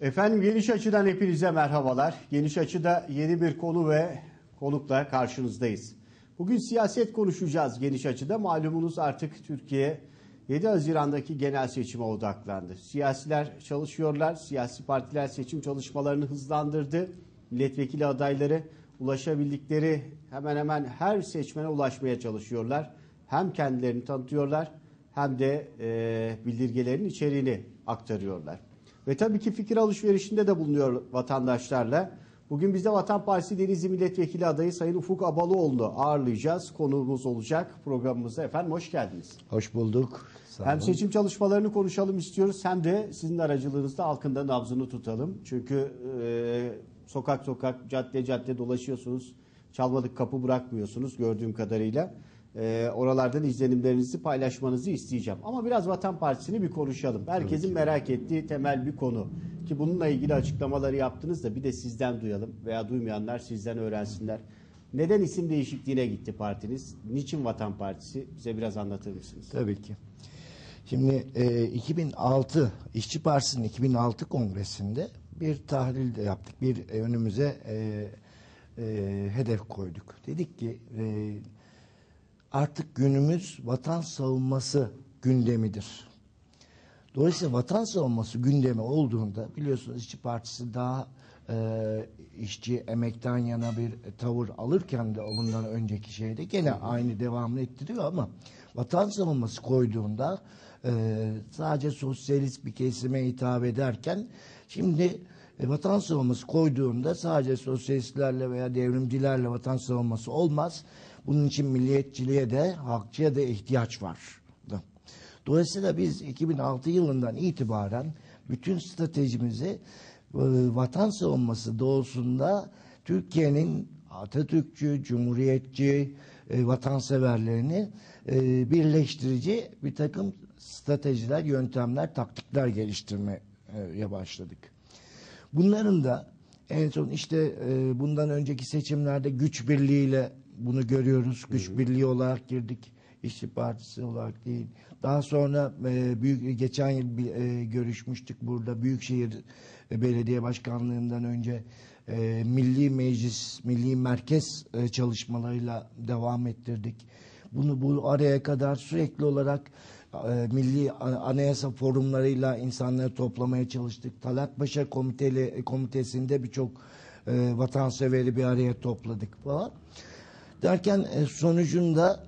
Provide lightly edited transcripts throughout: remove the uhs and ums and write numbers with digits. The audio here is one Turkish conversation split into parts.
Efendim Geniş Açı'dan hepinize merhabalar. Geniş Açı'da yeni bir konu ve konukla karşınızdayız. Bugün siyaset konuşacağız Geniş Açı'da. Malumunuz artık Türkiye 7 Haziran'daki genel seçime odaklandı. Siyasiler çalışıyorlar, siyasi partiler seçim çalışmalarını hızlandırdı. Milletvekili adayları ulaşabildikleri hemen hemen her seçmene ulaşmaya çalışıyorlar. Hem kendilerini tanıtıyorlar hem de bildirgelerin içeriğini aktarıyorlar. Ve tabii ki fikir alışverişinde de bulunuyor vatandaşlarla. Bugün bizde Vatan Partisi Denizli Milletvekili adayı Sayın Ufuk Abalıoğlu'nu ağırlayacağız. Konuğumuz olacak programımızda. Efendim hoş geldiniz. Hoş bulduk. Hem seçim çalışmalarını konuşalım istiyoruz hem de sizin aracılığınızda halkın nabzını tutalım. Çünkü sokak sokak, cadde cadde dolaşıyorsunuz. Çalmadık kapı bırakmıyorsunuz gördüğüm kadarıyla. Oralardan izlenimlerinizi paylaşmanızı isteyeceğim. Ama biraz Vatan Partisi'ni bir konuşalım. Herkesin merak ettiği temel bir konu. Ki bununla ilgili açıklamaları yaptınız da bir de sizden duyalım veya duymayanlar sizden öğrensinler. Neden isim değişikliğine gitti partiniz? Niçin Vatan Partisi? Bize biraz anlatır mısınız? Tabii ki. Şimdi 2006 İşçi Partisi'nin 2006 kongresinde bir tahlil de yaptık. Bir önümüze hedef koyduk. Dedik ki artık günümüz vatan savunması gündemidir. Dolayısıyla vatan savunması gündemi olduğunda biliyorsunuz İşçi Partisi daha işçi emekten yana bir tavır alırken de bundan önceki şeyde gene aynı devamını ettiriyor ama vatan savunması koyduğunda sadece sosyalist bir kesime hitap ederken şimdi vatan savunması koyduğunda sadece sosyalistlerle veya devrimcilerle vatan savunması olmaz. Bunun için milliyetçiliğe de halkçıya da ihtiyaç var. Dolayısıyla biz 2006 yılından itibaren bütün stratejimizi vatan savunması doğusunda Türkiye'nin Atatürkçü, Cumhuriyetçi, vatanseverlerini birleştirici bir takım stratejiler, yöntemler, taktikler geliştirmeye başladık. Bunların da en son işte bundan önceki seçimlerde güç birliğiyle bunu görüyoruz. Güç birliği olarak girdik. İşçi Partisi olarak değil. Daha sonra geçen yıl görüşmüştük burada Büyükşehir Belediye Başkanlığı'ndan önce Milli Meclis, Milli Merkez çalışmalarıyla devam ettirdik. Bunu bu araya kadar sürekli olarak Milli Anayasa forumlarıyla insanları toplamaya çalıştık. Talat Paşa Komitesi'nde birçok vatanseveri bir araya topladık falan. Derken sonucunda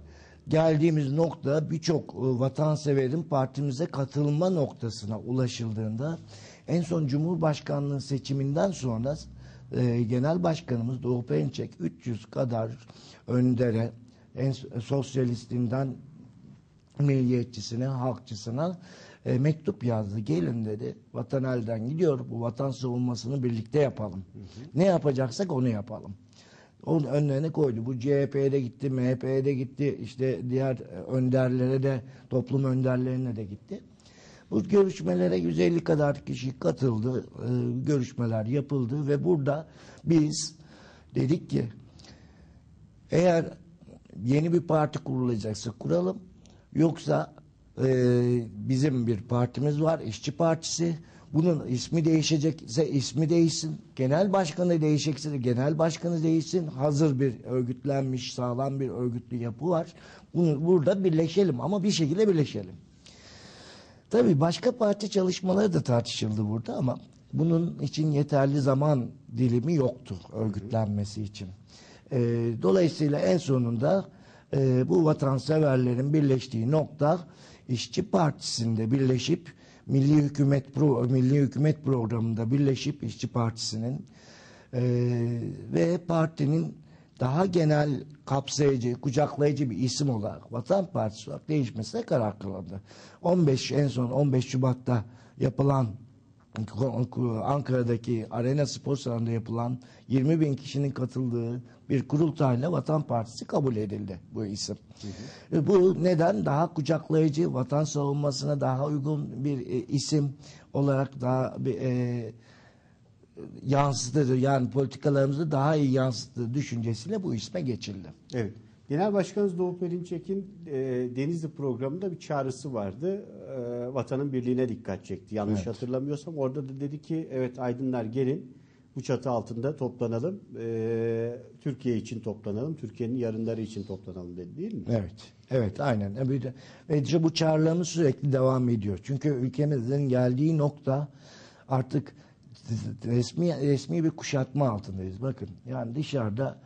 geldiğimiz nokta birçok vatanseverin partimize katılma noktasına ulaşıldığında en son Cumhurbaşkanlığı seçiminden sonra Genel Başkanımız Doğu Perinçek 300 kadar öndere en sosyalistinden milliyetçisine, halkçısına mektup yazdı. Gelin dedi. Vatan elden gidiyor. Bu vatan savunmasını birlikte yapalım. Ne yapacaksak onu yapalım. Onun önlerine koydu. Bu CHP'ye de gitti, MHP'ye de gitti, işte diğer önderlere de, toplum önderlerine de gitti. Bu görüşmelere 150 kadar kişi katıldı, görüşmeler yapıldı ve burada biz dedik ki eğer yeni bir parti kurulacaksa kuralım, yoksa bizim bir partimiz var, İşçi Partisi. Bunun ismi değişecekse ismi değişsin. Genel başkanı değişecekse genel başkanı değişsin. Hazır bir örgütlenmiş, sağlam bir örgütlü yapı var. Bunu burada birleşelim ama bir şekilde birleşelim. Tabii başka parti çalışmaları da tartışıldı burada ama bunun için yeterli zaman dilimi yoktu örgütlenmesi için. Dolayısıyla en sonunda bu vatanseverlerin birleştiği nokta İşçi Partisi'nde birleşip Milli Hükümet Programı'nda birleşip İşçi Partisi'nin ve partinin daha genel kapsayıcı, kucaklayıcı bir isim olarak Vatan Partisi olarak değişmesine karar kılındı. En son 15 Şubat'ta yapılan Ankara'daki Arena Spor Salonu'nda yapılan 20.000 kişinin katıldığı bir kurultayla Vatan Partisi kabul edildi bu isim. Bu neden? Daha kucaklayıcı, vatan savunmasına daha uygun bir isim olarak daha yansıtır, yani politikalarımızı daha iyi yansıttığı düşüncesiyle bu isme geçildi. Evet. Genel Başkanımız Doğu Perinçek'in Denizli programında bir çağrısı vardı. Vatanın birliğine dikkat çekti. Yanlış hatırlamıyorsam orada da dedi ki evet aydınlar gelin bu çatı altında toplanalım. Türkiye için toplanalım. Türkiye'nin yarınları için toplanalım dedi değil mi? Evet. Evet aynen. Ve işte bu çağrılarımız sürekli devam ediyor. Çünkü ülkemizin geldiği nokta artık resmi bir kuşatma altındayız. Bakın yani dışarıda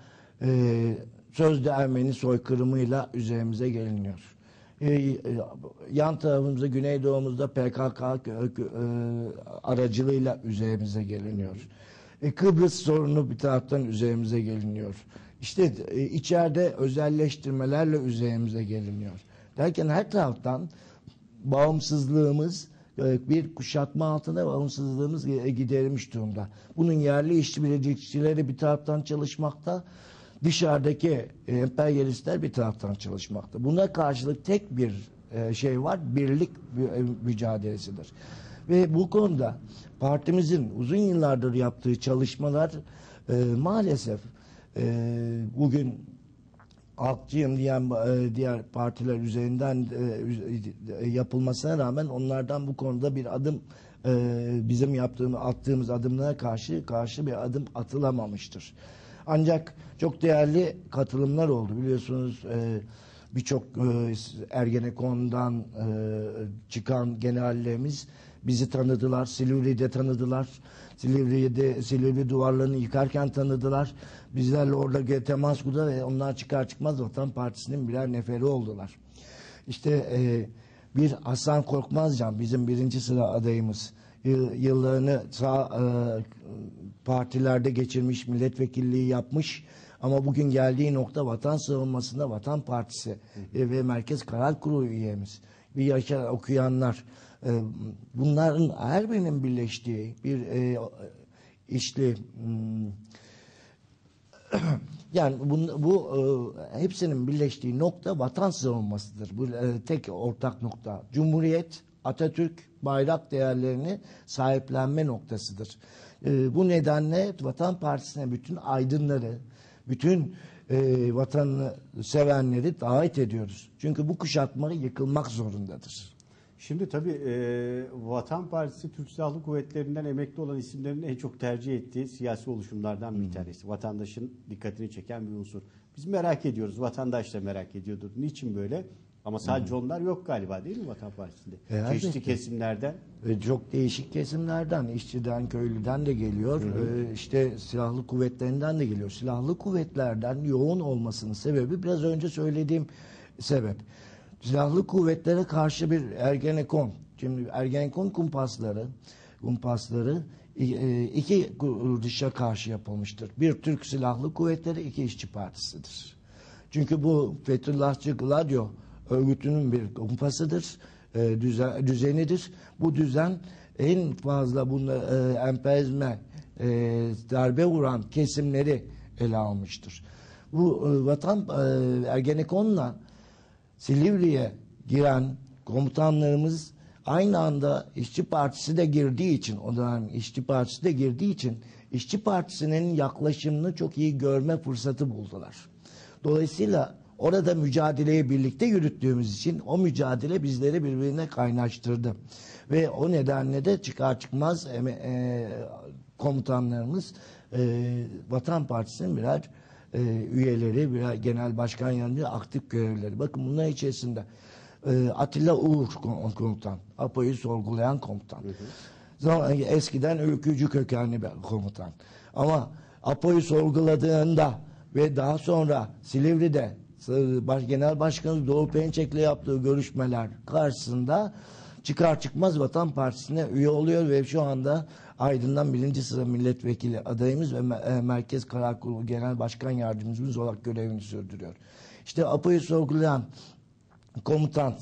sözde Ermeni soykırımıyla üzerimize geliniyor. Yan tarafımızda, güneydoğumuzda PKK aracılığıyla üzerimize geliniyor. Kıbrıs sorunu bir taraftan üzerimize geliniyor. İşte içeride özelleştirmelerle üzerimize geliniyor. Derken her taraftan bağımsızlığımız bir kuşatma altında bağımsızlığımız giderilmiş durumda. Bunun yerli işçileri bir taraftan çalışmakta, dışarıdaki emperyalistler bir taraftan çalışmakta. Buna karşılık tek bir şey var, birlik mücadelesidir. Ve bu konuda partimizin uzun yıllardır yaptığı çalışmalar maalesef bugün halkçıyım diyen diğer partiler üzerinden yapılmasına rağmen onlardan bu konuda bir adım bizim attığımız adımlara karşı bir adım atılamamıştır. Ancak çok değerli katılımlar oldu. Biliyorsunuz birçok Ergenekon'dan çıkan generallerimiz bizi tanıdılar. Silivri'de tanıdılar. Silivri duvarlarını yıkarken tanıdılar. Bizlerle orada temas kurdular ve onlar çıkar çıkmaz Vatan Partisi'nin birer neferi oldular. İşte bir Hasan Korkmazcan bizim 1. sıra adayımız. Yıllarını sağ partilerde geçirmiş, milletvekilliği yapmış. Ama bugün geldiği nokta vatan savunmasında Vatan Partisi ve Merkez Karar Kurulu üyemiz. Bir yaşar okuyanlar. Bunların her birinin birleştiği bir işli yani bu hepsinin birleştiği nokta vatan savunmasıdır. Bu tek ortak nokta. Cumhuriyet, Atatürk, bayrak değerlerini sahiplenme noktasıdır. Bu nedenle Vatan Partisi'ne bütün aydınları, bütün vatanını sevenleri davet ediyoruz. Çünkü bu kuşatma yıkılmak zorundadır. Şimdi tabii Vatan Partisi Türk Silahlı Kuvvetleri'nden emekli olan isimlerin en çok tercih ettiği siyasi oluşumlardan bir tanesi. Vatandaşın dikkatini çeken bir unsur. Biz merak ediyoruz. Vatandaş da merak ediyordur. Niçin böyle? Ama sadece onlar yok galiba değil mi Vatan Partisi'nde? Çeşitli kesimlerden. Çok değişik kesimlerden, işçiden, köylüden de geliyor. İşte silahlı kuvvetlerinden de geliyor. Silahlı kuvvetlerden yoğun olmasının sebebi biraz önce söylediğim sebep. Silahlı kuvvetlere karşı bir Ergenekon. Şimdi Ergenekon kumpasları iki kuruluşa karşı yapılmıştır. Bir Türk Silahlı Kuvvetleri, iki İşçi Partisi'dir. Çünkü bu Fethullahçı Gladio örgütünün bir kumpasıdır, düzenidir. Bu düzen en fazla emperyalizme darbe vuran kesimleri ele almıştır. Bu Ergenekon'la Silivri'ye giren komutanlarımız aynı anda İşçi Partisi de girdiği için, o dönem İşçi Partisi de girdiği için İşçi Partisi'nin yaklaşımını çok iyi görme fırsatı buldular. Dolayısıyla orada mücadeleyi birlikte yürüttüğümüz için o mücadele bizleri birbirine kaynaştırdı. Ve o nedenle de çıkar çıkmaz komutanlarımız Vatan Partisi'nin birer üyeleri, birer genel başkan yardımcıları, aktif görevlileri. Bakın bunlar içerisinde Atilla Uğur komutan, APO'yu sorgulayan komutan. Eskiden ülkücü kökenli bir komutan. Ama APO'yu sorguladığında ve daha sonra Silivri'de Genel Başkanı Doğu Perinçek'le yaptığı görüşmeler karşısında çıkar çıkmaz Vatan Partisi'ne üye oluyor ve şu anda Aydın'dan 1. sıra milletvekili adayımız ve Merkez Karar Kurulu Genel Başkan Yardımcımız olarak görevini sürdürüyor. İşte APO'yu sorgulayan komutan,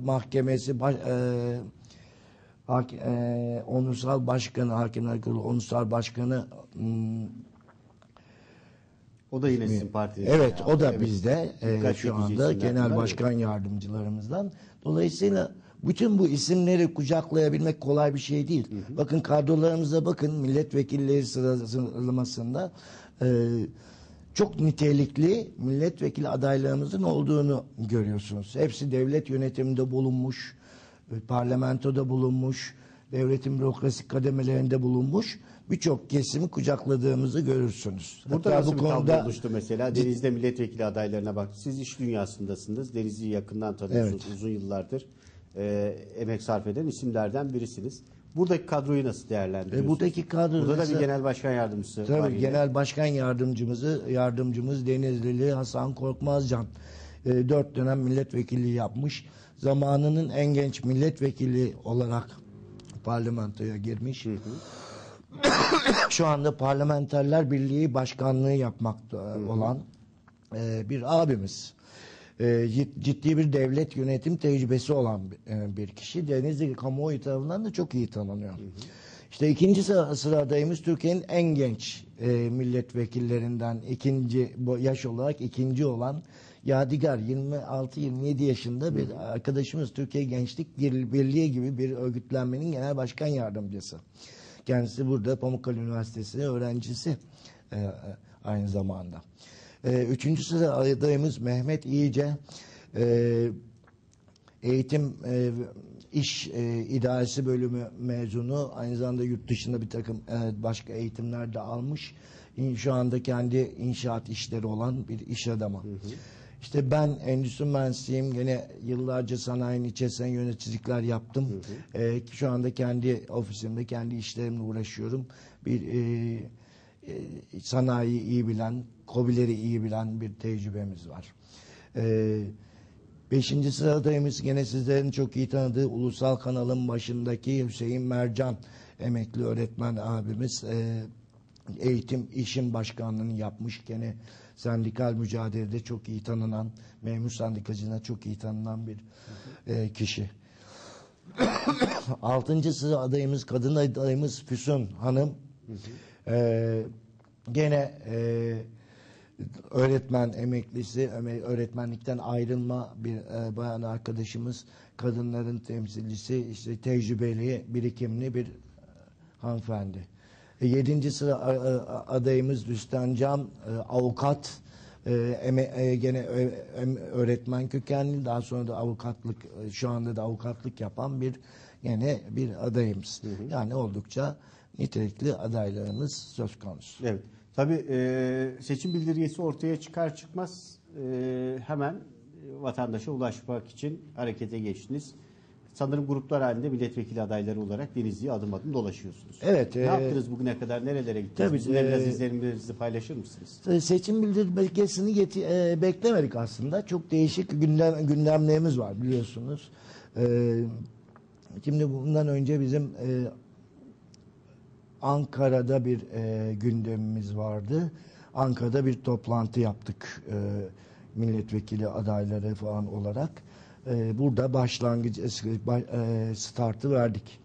Mahkemesi Onursal Başkanı, Hakimler Kurulu Onursal Başkanı o da yine sizin partiniz. Evet, o da bizde şu anda genel başkan yardımcılarımızdan. Dolayısıyla bütün bu isimleri kucaklayabilmek kolay bir şey değil. Bakın kadrolarımıza bakın, milletvekilleri sıralamasında çok nitelikli milletvekili adaylarımızın olduğunu görüyorsunuz. Hepsi devlet yönetiminde bulunmuş, parlamentoda bulunmuş, devletin bürokrasi kademelerinde bulunmuş, birçok kesimi kucakladığımızı görürsünüz. Burada Hatta nasıl bu bir tablo konuda oluştu mesela? Deniz'de milletvekili adaylarına bak. Siz iş dünyasındasınız. Deniz'i yakından tanıyorsunuz. Evet. Uzun yıllardır emek sarf eden isimlerden birisiniz. Buradaki kadroyu nasıl değerlendiriyorsunuz? buradaki kadro Burada da bir mesela- genel başkan yardımcısı var Tabii yine. genel başkan yardımcımız Denizlili Hasan Korkmazcan 4 dönem milletvekilliği yapmış. Zamanının en genç milletvekili olarak parlamentoya girmiş. Şu anda Parlamenterler Birliği Başkanlığı yapmakta olan bir abimiz. Ciddi bir devlet yönetim tecrübesi olan bir kişi. Denizli kamuoyu tarafından da çok iyi tanınıyor. İşte ikinci sıradayımız Türkiye'nin en genç milletvekillerinden yaş olarak ikinci olan Yadigar, 26-27 yaşında bir arkadaşımız, Türkiye Gençlik Birliği gibi bir örgütlenmenin genel başkan yardımcısı. Kendisi burada Pamukkale Üniversitesi öğrencisi aynı zamanda. Üçüncü sıra adayımız Mehmet İyice, eğitim iş idaresi bölümü mezunu, aynı zamanda yurt dışında bir takım başka eğitimler de almış. Şu anda kendi inşaat işleri olan bir iş adamı. İşte ben endüstri mühendisiyim. Gene yıllarca sanayinin içerisinde yöneticilikler yaptım. Şu anda kendi ofisimde, kendi işlerimle uğraşıyorum. Bir sanayiyi iyi bilen, KOBİ'leri iyi bilen bir tecrübemiz var. Beşinci sıradayımız gene sizlerin çok iyi tanıdığı ulusal kanalın başındaki Hüseyin Mercan, emekli öğretmen abimiz. Eğitim işin başkanlığını yapmış, gene sendikal mücadelede çok iyi tanınan, memur sendikacına çok iyi tanınan bir kişi. Altıncı sıra adayımız, kadın adayımız Füsun Hanım. Gene öğretmen emeklisi, öğretmenlikten ayrılma bir bayan arkadaşımız, kadınların temsilcisi, işte tecrübeli, birikimli bir hanımefendi. Yedinci sıra adayımız Rüstem Can, avukat, gene öğretmen kökenli, daha sonra da avukatlık, şu anda da avukatlık yapan gene bir adayımız. Yani oldukça nitelikli adaylarımız söz konusu. Evet. Tabii seçim bildirgesi ortaya çıkar çıkmaz hemen vatandaşa ulaşmak için harekete geçtiniz. Sanırım gruplar halinde milletvekili adayları olarak Denizli'ye adım adım dolaşıyorsunuz. Evet. Ne yaptınız bugüne kadar? Nerelere gittiniz? Tabii, Bizimle biraz izlenimlerinizi paylaşır mısınız? Seçim bildirgesini beklemedik aslında. Çok değişik gündemlerimiz var biliyorsunuz. Şimdi bundan önce bizim Ankara'da bir gündemimiz vardı. Ankara'da bir toplantı yaptık milletvekili adayları falan olarak. Burada başlangıç startı verdik.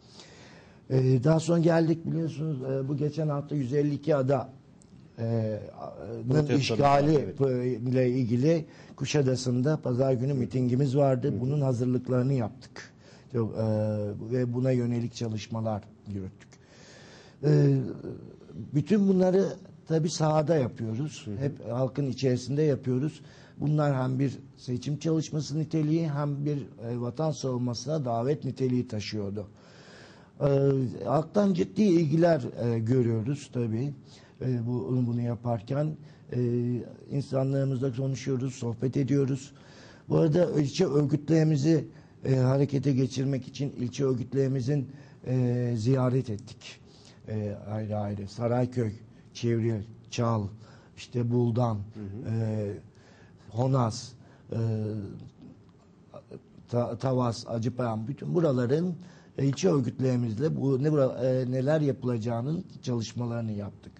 Daha sonra geldik biliyorsunuz bu geçen hafta 152 ada işgali ile ilgili Kuşadası'nda pazar günü mitingimiz vardı. Bunun hazırlıklarını yaptık. Ve buna yönelik çalışmalar yürüttük. Bütün bunları tabii sahada yapıyoruz. Hep halkın içerisinde yapıyoruz. Bunlar hem bir seçim çalışması niteliği hem bir vatan savunmasına davet niteliği taşıyordu. Halktan ciddi ilgiler görüyoruz tabii. Bunu yaparken insanlarımızla konuşuyoruz, sohbet ediyoruz. Bu arada ilçe örgütlerimizi harekete geçirmek için ilçe örgütlerimizin ziyaret ettik. Ayrı ayrı. Sarayköy, Çevril, Çal, işte Buldan, Honaz, Tavas, Acıpayam, bütün buraların ilçe örgütlerimizle neler yapılacağının çalışmalarını yaptık.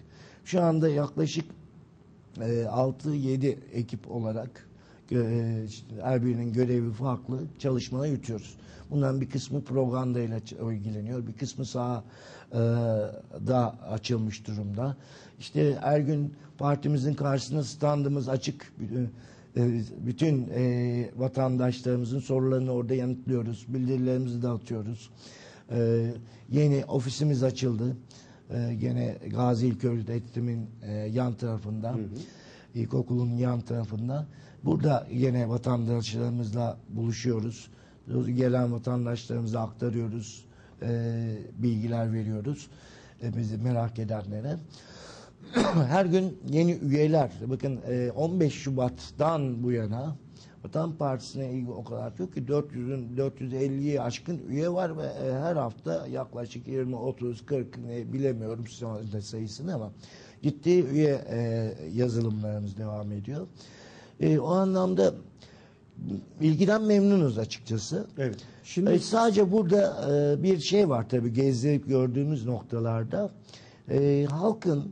Şu anda yaklaşık 6-7 ekip olarak her birinin görevi farklı çalışmalar yürütüyoruz. Bunların bir kısmı propagandayla ilgileniyor, bir kısmı sahada açılmış durumda. İşte her gün partimizin karşısında standımız açık. Bütün vatandaşlarımızın sorularını orada yanıtlıyoruz. Bildirilerimizi dağıtıyoruz. Yeni ofisimiz açıldı. Gene Gazi İlköğretim'in yan tarafında. İlkokulun yan tarafında. Burada yine vatandaşlarımızla buluşuyoruz. Gelen vatandaşlarımıza aktarıyoruz. Bilgiler veriyoruz. Bizi merak edenlere. Her gün yeni üyeler. Bakın 15 Şubat'tan bu yana Vatan Partisi'ne ilgi o kadar çok ki 450'ye aşkın üye var ve her hafta yaklaşık 20, 30, 40 bilemiyorum sayısını ama ciddi üye yazılımlarımız devam ediyor. O anlamda ilgiden memnunuz açıkçası. Evet. Şimdi Sadece burada bir şey var tabii gezdirip gördüğümüz noktalarda halkın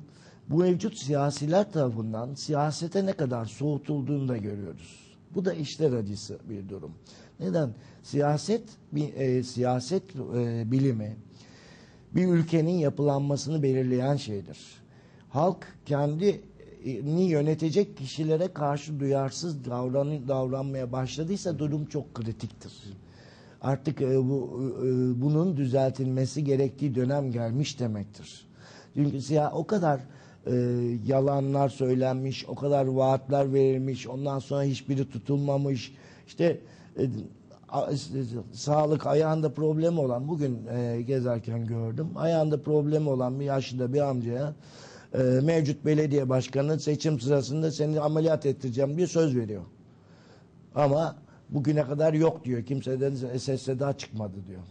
bu mevcut siyasiler tarafından siyasete ne kadar soğutulduğunu da görüyoruz. Bu da işler acısı bir durum. Neden? Siyaset bilimi bir ülkenin yapılanmasını belirleyen şeydir. Halk kendini yönetecek kişilere karşı duyarsız davranmaya başladıysa durum çok kritiktir. Artık bunun düzeltilmesi gerektiği dönem gelmiş demektir. Çünkü o kadar yalanlar söylenmiş, o kadar vaatler verilmiş, ondan sonra hiçbiri tutulmamış. İşte sağlık ayağında problemi olan, bugün gezerken gördüm, ayağında problemi olan bir yaşlı bir amcaya mevcut belediye başkanı seçim sırasında seni ameliyat ettireceğim diye söz veriyor. Ama bugüne kadar yok diyor. Kimseden ses seda çıkmadı diyor.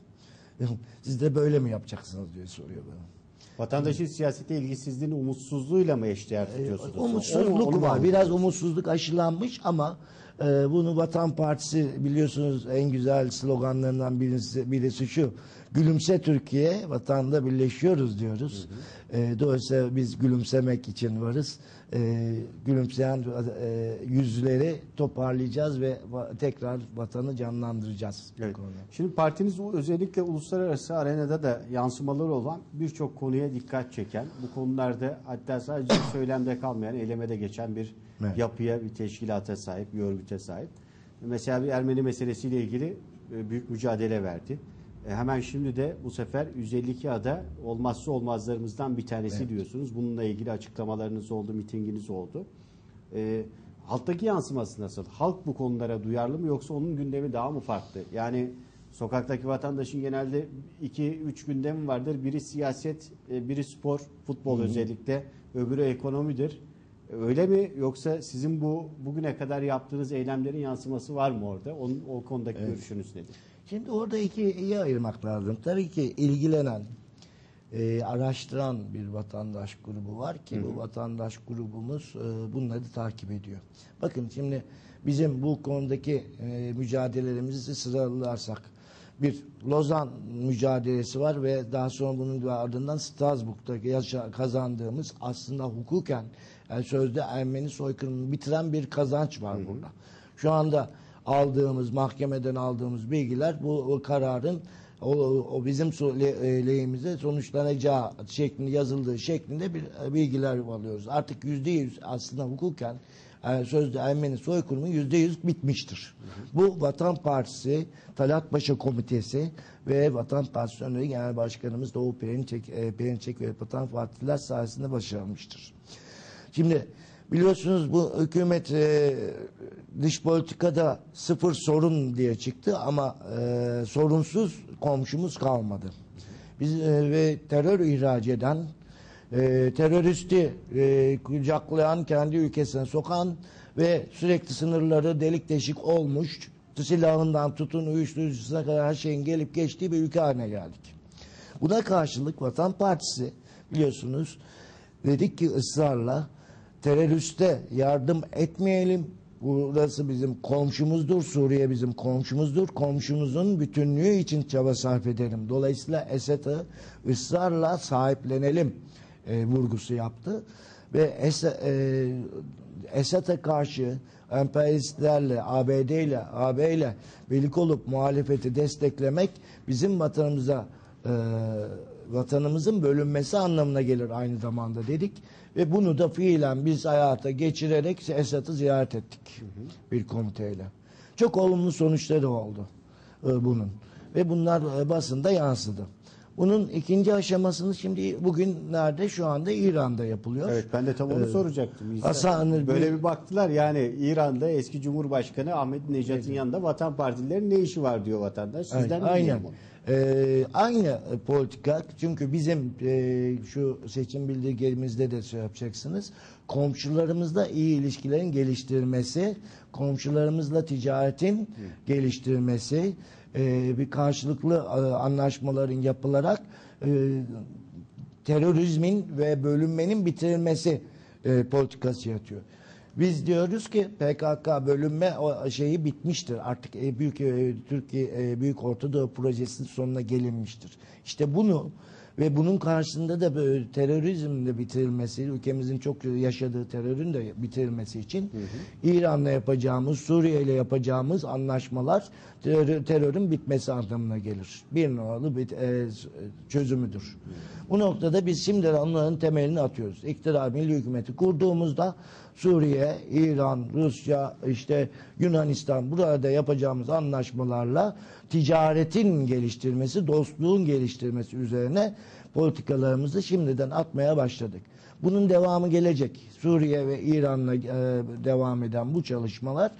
Siz de böyle mi yapacaksınız diye soruyor bana. vatandaşın siyasete ilgisizliğini umutsuzluğuyla mı eşdeğer tutuyorsunuz? Umutsuzluk var. Biraz umutsuzluk aşılanmış ama bunu Vatan Partisi biliyorsunuz en güzel sloganlarından birisi şu. Gülümse Türkiye, vatanda birleşiyoruz diyoruz. Dolayısıyla biz gülümsemek için varız. Gülümseyen yüzleri toparlayacağız ve tekrar vatanı canlandıracağız. Evet. Şimdi partiniz özellikle uluslararası arenada da yansımaları olan birçok konuya dikkat çeken, bu konularda hatta sadece söylemde kalmayan, eylemede geçen bir yapıya, bir teşkilata sahip, bir örgüte sahip. Mesela bir Ermeni meselesiyle ilgili büyük mücadele verdi. Hemen şimdi de bu sefer 152 ada olmazsa olmazlarımızdan bir tanesi diyorsunuz. Bununla ilgili açıklamalarınız oldu, mitinginiz oldu. Halktaki yansıması nasıl? Halk bu konulara duyarlı mı yoksa onun gündemi daha mı farklı? Yani sokaktaki vatandaşın genelde 2-3 gündemi vardır. Biri siyaset, biri spor, futbol özellikle, öbürü ekonomidir. Öyle mi? Yoksa sizin bugüne kadar yaptığınız eylemlerin yansıması var mı orada? O konudaki görüşünüz nedir? Şimdi orada ikiye ayırmak lazım. Tabii ki ilgilenen, araştıran bir vatandaş grubu var ki bu vatandaş grubumuz bunları takip ediyor. Bakın şimdi bizim bu konudaki mücadelelerimizi sıralarsak bir Lozan mücadelesi var ve daha sonra bunun ardından Strasbourg'da kazandığımız aslında hukuken sözde Ermeni soykırımını bitiren bir kazanç var burada. Şu anda mahkemeden aldığımız bilgiler bu kararın o bizim lehimize sonuçlanacağı şeklinde yazıldığı şeklinde bilgiler alıyoruz. Artık %100 aslında hukuken sözde Ermeni soykırımı %100 bitmiştir. Bu Vatan Partisi, Talat Paşa Komitesi ve Vatan Partisi Öneri Genel Başkanımız Doğu Perinçek ve Vatan Partiler sayesinde başarılmıştır. Şimdi biliyorsunuz bu hükümet dış politikada sıfır sorun diye çıktı ama sorunsuz komşumuz kalmadı. Biz ve terör ihraç eden, teröristi kucaklayan, kendi ülkesine sokan ve sürekli sınırları delik deşik olmuş, silahından tutun uyuşturucusuna kadar her şeyin gelip geçtiği bir ülke haline geldik. Buna karşılık Vatan Partisi biliyorsunuz dedik ki ısrarla teröriste yardım etmeyelim. Burası bizim komşumuzdur. Suriye bizim komşumuzdur. Komşumuzun bütünlüğü için çaba sarf edelim. Dolayısıyla Esad'ı ısrarla sahiplenelim vurgusu yaptı. Ve Esad'a karşı emperyalistlerle, ABD ile, AB ile birlik olup muhalefeti desteklemek bizim vatanımızın bölünmesi anlamına gelir aynı zamanda dedik. Ve bunu da fiilen biz hayata geçirerek Esad'ı ziyaret ettik bir komiteyle. Çok olumlu sonuçları oldu bunun. Ve bunlar basında yansıdı. Bunun ikinci aşamasını şimdi bugünlerde şu anda İran'da yapılıyor. Evet, ben de tam onu soracaktım. Böyle bir baktılar, yani İran'da eski Cumhurbaşkanı Ahmet Necat'ın yanında Vatan Partililerin ne işi var diyor vatandaş. Sizden aynen. Aynı politika, çünkü bizim şu seçim bildirgemizde de şey yapacaksınız. Komşularımızla iyi ilişkilerin geliştirilmesi, komşularımızla ticaretin geliştirilmesi, bir karşılıklı anlaşmaların yapılarak terörizmin ve bölünmenin bitirilmesi politikası yatıyor. Biz diyoruz ki PKK bölünme o şeyi bitmiştir. Artık Türkiye Büyük Ortadoğu Projesi'nin sonuna gelinmiştir. İşte bunu ve bunun karşısında da terörizmin de bitirilmesi, ülkemizin çok yaşadığı terörün de bitirilmesi için İran'la yapacağımız, Suriye ile yapacağımız anlaşmalar terörün bitmesi anlamına gelir. Bir numaralı bir çözümüdür. Bu noktada biz şimdiden onların temelini atıyoruz. İktidar milli hükümeti kurduğumuzda Suriye, İran, Rusya, işte Yunanistan, burada yapacağımız anlaşmalarla ticaretin geliştirilmesi, dostluğun geliştirilmesi üzerine politikalarımızı şimdiden atmaya başladık. Bunun devamı gelecek. Suriye ve İran'la devam eden bu çalışmalar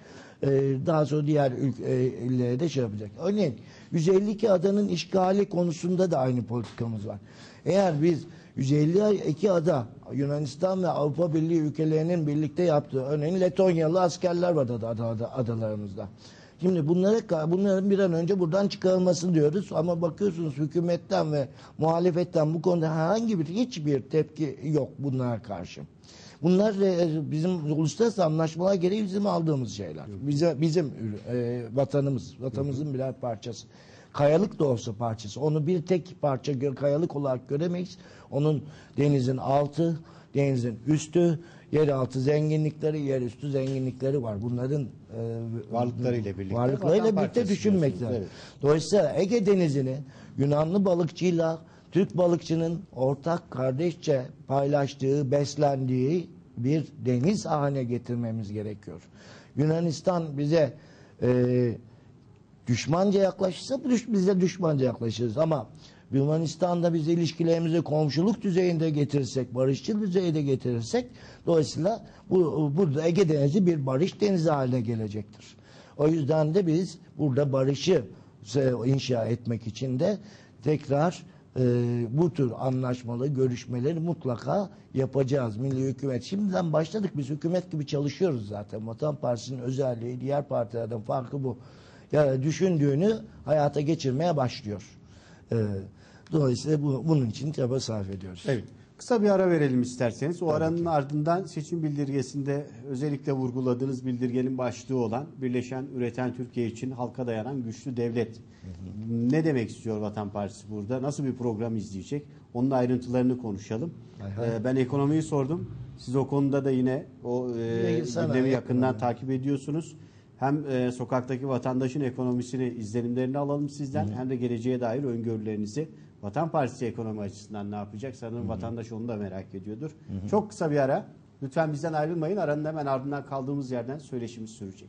daha sonra diğer ülkelere de şey yapacak. Örneğin 152 adanın işgali konusunda da aynı politikamız var. Eğer biz 152 ada Yunanistan ve Avrupa Birliği ülkelerinin birlikte yaptığı, örneğin Letonyalı askerler var adalarımızda. Şimdi bunların bir an önce buradan çıkarılmasını diyoruz, ama bakıyorsunuz hükümetten ve muhalefetten bu konuda hiçbir tepki yok bunlara karşı. Bunlar bizim uluslararası anlaşmalar gereği bizim aldığımız şeyler. Bizim vatanımızın birer parçası. Kayalık da olsa parçası. Onu bir tek parça kayalık olarak göremeyiz. Onun denizin altı, denizin üstü, yeraltı zenginlikleri, yerüstü zenginlikleri var. Bunların varlıklarıyla birlikte düşünmek lazım. Evet. Dolayısıyla Ege Denizi'ni Yunanlı balıkçıyla Türk balıkçının ortak kardeşçe paylaştığı, beslendiği bir deniz haline getirmemiz gerekiyor. Yunanistan bize düşmanca yaklaşırsa biz de düşmanca yaklaşırız, ama Yunanistan'da biz ilişkilerimizi komşuluk düzeyinde getirirsek, barışçıl düzeyde getirirsek, dolayısıyla burada Ege Denizi bir barış denizi haline gelecektir. O yüzden de biz burada barışı inşa etmek için de tekrar bu tür anlaşmalı görüşmeleri mutlaka yapacağız. Milli hükümet. Şimdiden başladık. Biz hükümet gibi çalışıyoruz zaten. Vatan Partisi'nin özelliği, diğer partilerden farkı bu. Yani düşündüğünü hayata geçirmeye başlıyor. Dolayısıyla bunun için çaba sarf ediyoruz. Evet. Kısa bir ara verelim isterseniz. O aranın ardından seçim bildirgesinde özellikle vurguladığınız bildirgenin başlığı olan Birleşen Üreten Türkiye için halka dayanan güçlü devlet. Ne demek istiyor Vatan Partisi burada? Nasıl bir program izleyecek? Onun ayrıntılarını konuşalım. Ben ekonomiyi sordum. Siz o konuda da yine o gündemi yakından takip ediyorsunuz. Hem sokaktaki vatandaşın ekonomisini, izlenimlerini alalım sizden, hem de geleceğe dair öngörülerinizi. Vatan Partisi ekonomi açısından ne yapacak? Sanırım vatandaş onu da merak ediyordur. Çok kısa bir ara. Lütfen bizden ayrılmayın. Aranın hemen ardından kaldığımız yerden söyleşimiz sürecek.